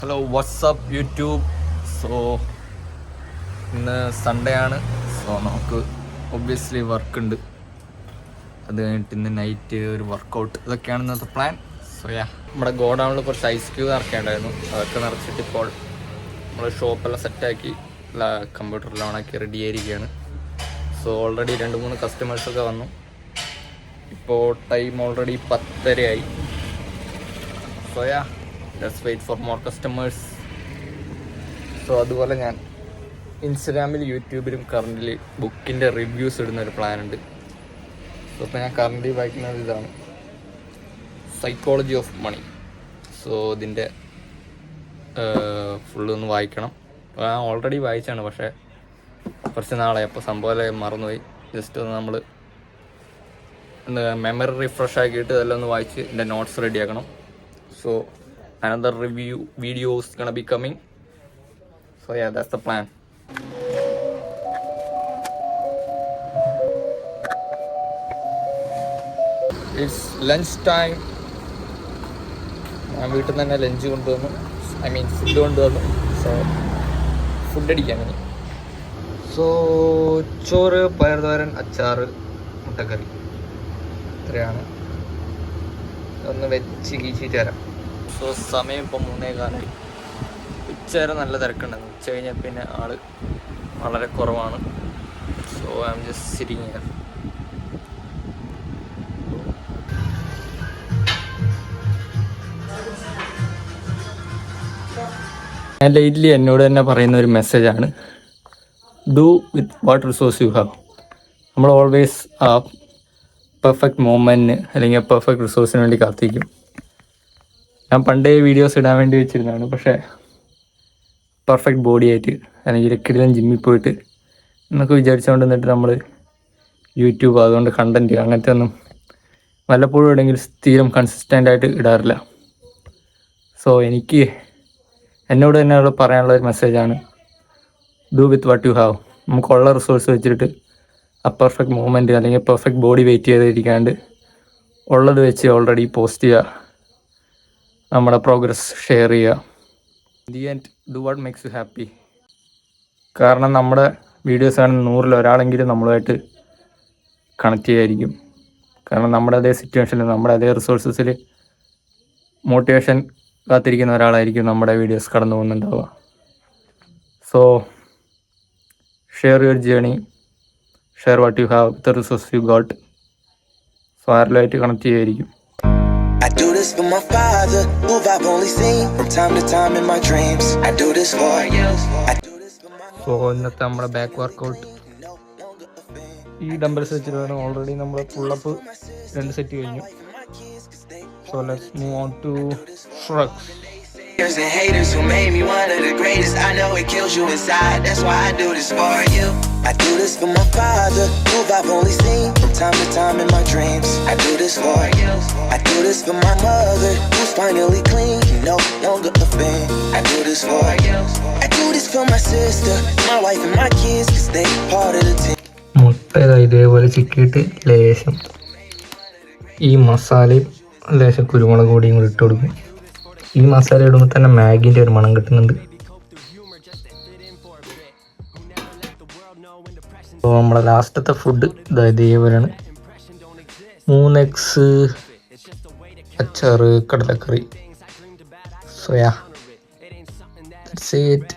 Hello WhatsApp YouTube. So ഇന്ന് Sunday ആണ്. So നമുക്ക് ഒബ്വിയസ്ലി വർക്ക് ഉണ്ട്. അത് കഴിഞ്ഞിട്ട് ഇന്ന് നൈറ്റ് ഒരു വർക്കൗട്ട്, ഇതൊക്കെയാണ് ഇന്നത്തെ പ്ലാൻ. സോ നമ്മുടെ ഗോഡൗണിൽ കുറച്ച് ഐസ് ക്യൂബ് നിറയ്ക്കേണ്ടായിരുന്നു. അതൊക്കെ നിറച്ചിട്ട് ഇപ്പോൾ നമ്മൾ ഷോപ്പെല്ലാം സെറ്റാക്കി കമ്പ്യൂട്ടറിൽ ഓണാക്കി റെഡി ആയിരിക്കുകയാണ്. സോ ഓൾറെഡി 2-3 കസ്റ്റമേഴ്സൊക്കെ വന്നു. ഇപ്പോൾ time already 10:30 so let's wait for more customers. So അതുപോലെ ഞാൻ ഇൻസ്റ്റഗ്രാമിൽ യൂട്യൂബിലും കറൻ്റ് ബുക്കിൻ്റെ റിവ്യൂസ് ഇടുന്നൊരു പ്ലാനുണ്ട്. സോ ഇപ്പോൾ ഞാൻ കറൻ്റ് വായിക്കുന്നത് ഇതാണ്, സൈക്കോളജി ഓഫ് മണി. സോ ഇതിൻ്റെ ഫുള്ളൊന്ന് വായിക്കണം. ഞാൻ ഓൾറെഡി വായിച്ചാണ്, പക്ഷേ കുറച്ച് നാളെ അപ്പോൾ സംഭവം മറന്നുപോയി. ജസ്റ്റ് ഒന്ന് നമ്മൾ മെമ്മറി റിഫ്രഷ് ആക്കിയിട്ട് ഇതെല്ലാം ഒന്ന് വായിച്ച് ഇതിൻ്റെ നോട്ട്സ് റെഡിയാക്കണം. So another review video is gonna be coming. So that's the plan. It's lunch time. ഞാൻ വീട്ടിൽ നിന്ന് തന്നെ ലഞ്ച് കൊണ്ടുവന്നു, ഫുഡ് കൊണ്ടുവന്നു. സോ ഫുഡ് അടിക്കാൻ വേണ്ടി ചോറ്, പയർതോരൻ, അച്ചാറ്, മുട്ടക്കറി, ഇത്രയാണ്. ഒന്ന് വെച്ച് കീച്ചിട്ട് തരാം. സോ സമയം ഇപ്പം 3:15. ഉച്ച വരെ നല്ല തിരക്കുണ്ടായിരുന്നു. ഉച്ച കഴിഞ്ഞാൽ പിന്നെ ആള് വളരെ കുറവാണ്. So I am just sitting here. ഞാൻ ലേറ്റ്ലി എന്നോട് തന്നെ പറയുന്ന ഒരു മെസ്സേജാണ്, do with what resource you have. നമ്മൾ ഓൾവേസ് ആ പെർഫെക്റ്റ് മൊമെൻറ്റിന് അല്ലെങ്കിൽ പെർഫെക്റ്റ് റിസോഴ്സിന് വേണ്ടി കാത്തിരിക്കും. ഞാൻ പണ്ടേ വീഡിയോസ് ഇടാൻ വേണ്ടി വെച്ചിരുന്നതാണ്, പക്ഷേ പെർഫെക്റ്റ് ബോഡി ആയിട്ട് അല്ലെങ്കിൽ കിടിലൻ ജിമ്മിൽ പോയിട്ട് എന്നൊക്കെ വിചാരിച്ചുകൊണ്ട് നിന്നിട്ട് നമ്മൾ യൂട്യൂബ്, അതുകൊണ്ട് കണ്ടൻറ്റ് അങ്ങനത്തെ ഒന്നും വല്ലപ്പോഴും എവിടെയെങ്കിലും സ്ഥിരം കൺസിസ്റ്റൻ്റായിട്ട് ഇടാറില്ല. സോ എനിക്ക് എന്നോട് തന്നെ അവിടെ പറയാനുള്ള ഒരു മെസ്സേജാണ്, do with what you have. നമുക്കുള്ള റിസോഴ്സ് വെച്ചിട്ട് ആ പെർഫെക്റ്റ് മൂവ്മെൻറ്റ് അല്ലെങ്കിൽ പെർഫെക്റ്റ് ബോഡി വെയിറ്റ് ചെയ്തിരിക്കാണ്ട് ഉള്ളത് വെച്ച് ഓൾറെഡി പോസ്റ്റ് ചെയ്യുക, നമ്മുടെ പ്രോഗ്രസ് ഷെയർ ചെയ്യുക. In the end do what makes you happy. കാരണം നമ്മുടെ വീഡിയോസ് കാണുന്ന 100-ൽ ഒരാളെങ്കിലും നമ്മളുമായിട്ട് കണക്ട് ചെയ്യായിരിക്കും. കാരണം നമ്മുടെ അതേ സിറ്റുവേഷനിൽ, നമ്മുടെ അതേ റിസോഴ്സസിൽ മോട്ടിവേഷൻ കാത്തിരിക്കുന്ന ഒരാളായിരിക്കും നമ്മുടെ വീഡിയോസ് കടന്നു പോകുന്നുണ്ടാവുക. So share your journey, share what you have with the resource you got. So ആരിലുമായിട്ട് കണക്ട് ചെയ്യുമായിരിക്കും. I do this for my father, who I've only seen from time to time in my dreams. I do this for you. I do this for my. So ഇന്നത്തെ നമ്മുടെ back workout ഈ dumbbells വെച്ചിട്ട് വേണം. Already നമ്മൾ pull up 2 set കഴിഞ്ഞു. So let's move on to shrugs. And haters who made me one of the greatest. I know it kills you inside. That's why I do this for you. I do this for my father, who I've only seen from time to time in my dreams. I do this for you. I do this for my mother, who's finally clean, no longer a fan. I do this for you. I do this for my sister, my wife and my kids, 'cause they part of the team. മുട്ട ഇതേപോലെ ചിക്കിയിട്ട് ലേശം ഈ മസാലയും ലേശം കുരുമുളക് പൊടിയും കൂടി ഇട്ട് കൊടുക്കും. ഈ മസാല ഇടുമ്പോൾ തന്നെ മാഗിൻ്റെ ഒരു മണം കിട്ടുന്നുണ്ട്. അപ്പോൾ നമ്മളെ ലാസ്റ്റത്തെ ഫുഡ് ഇതേപോലെയാണ്. 3 എഗ്സ്, അച്ചാറ്, കടലക്കറി. So that's it.